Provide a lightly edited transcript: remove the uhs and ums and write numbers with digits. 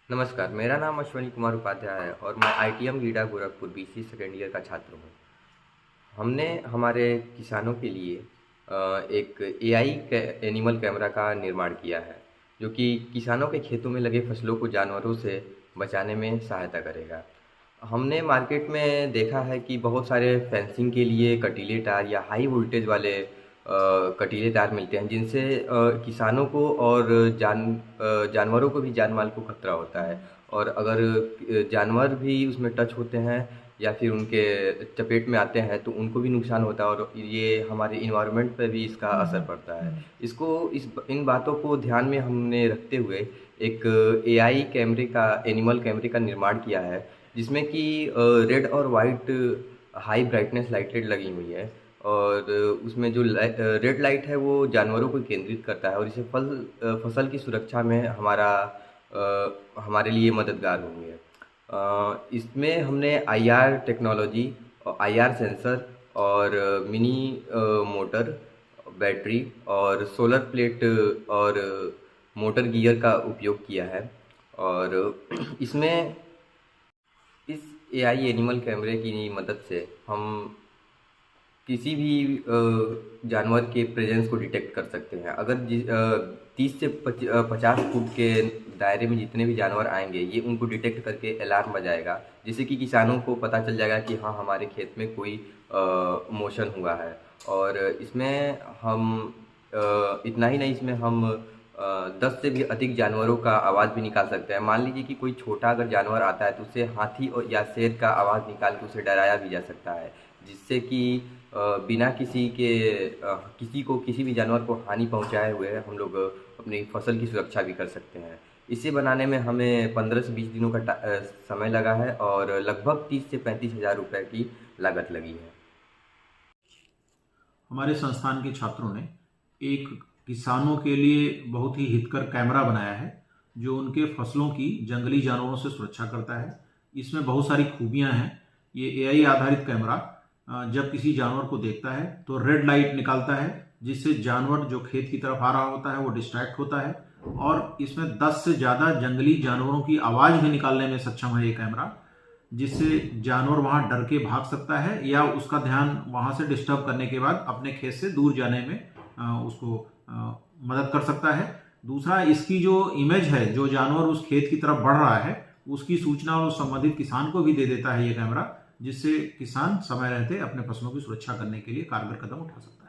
नमस्कार, मेरा नाम अश्विनी कुमार उपाध्याय है और मैं ITM GIDA Gorakhpur BC second year का छात्र हूँ। हमने हमारे किसानों के लिए एक AI एनिमल कैमरा का निर्माण किया है, जो कि किसानों के खेतों में लगे फसलों को जानवरों से बचाने में सहायता करेगा। हमने मार्केट में देखा है कि बहुत सारे फेंसिंग के लिए कटीले तार या हाई वोल्टेज वाले कटीले तार मिलते हैं, जिनसे किसानों को और जानवरों को भी जान माल को खतरा होता है। और अगर जानवर भी उसमें टच होते हैं या फिर उनके चपेट में आते हैं तो उनको भी नुकसान होता है और ये हमारे इन्वायरमेंट पर भी इसका असर पड़ता है। इन बातों को ध्यान में हमने रखते हुए एक AI एनिमल कैमरे का निर्माण किया है, जिसमें कि रेड और वाइट हाई ब्राइटनेस लाइटें लगी हुई है। और उसमें जो रेड लाइट है वो जानवरों को केंद्रित करता है और इसे फसल की सुरक्षा में हमारे लिए मददगार होंगे। इसमें हमने IR टेक्नोलॉजी और IR सेंसर और मिनी मोटर, बैटरी और सोलर प्लेट और मोटर गियर का उपयोग किया है। और इसमें इस AI एनिमल कैमरे की मदद से हम किसी भी जानवर के प्रेजेंस को डिटेक्ट कर सकते हैं। अगर 30 से 50 फुट के दायरे में जितने भी जानवर आएंगे, ये उनको डिटेक्ट करके अलार्म बजाएगा, जिससे कि किसानों को पता चल जाएगा कि हाँ, हमारे खेत में कोई मोशन हुआ है। और इसमें हम इतना ही नहीं, इसमें हम 10 से भी अधिक जानवरों का आवाज़ भी निकाल सकते हैं। मान लीजिए कि कोई छोटा अगर जानवर आता है तो उसे हाथी और या शेर का आवाज़ निकाल के उसे डराया भी जा सकता है, जिससे कि बिना किसी को किसी भी जानवर को हानि पहुंचाए हुए हम लोग अपनी फसल की सुरक्षा भी कर सकते हैं। इसे बनाने में हमें 15 से 20 दिनों का समय लगा है और लगभग 30 से 35 हज़ार रुपये की लागत लगी है। हमारे संस्थान के छात्रों ने एक किसानों के लिए बहुत ही हितकर कैमरा बनाया है, जो उनके फसलों की जंगली जानवरों से सुरक्षा करता है। इसमें बहुत सारी खूबियां हैं। ये AI आधारित कैमरा जब किसी जानवर को देखता है तो रेड लाइट निकालता है, जिससे जानवर जो खेत की तरफ आ रहा होता है वो डिस्ट्रैक्ट होता है। और इसमें 10 से ज़्यादा जंगली जानवरों की आवाज़ भी निकालने में सक्षम है ये कैमरा, जिससे जानवर वहाँ डर के भाग सकता है या उसका ध्यान वहाँ से डिस्टर्ब करने के बाद अपने खेत से दूर जाने में उसको मदद कर सकता है। दूसरा, इसकी जो इमेज है, जो जानवर उस खेत की तरफ बढ़ रहा है, उसकी सूचना उस संबंधित किसान को भी दे देता है ये कैमरा, जिससे किसान समय रहते अपने फसलों की सुरक्षा करने के लिए कारगर कदम उठा सकता है।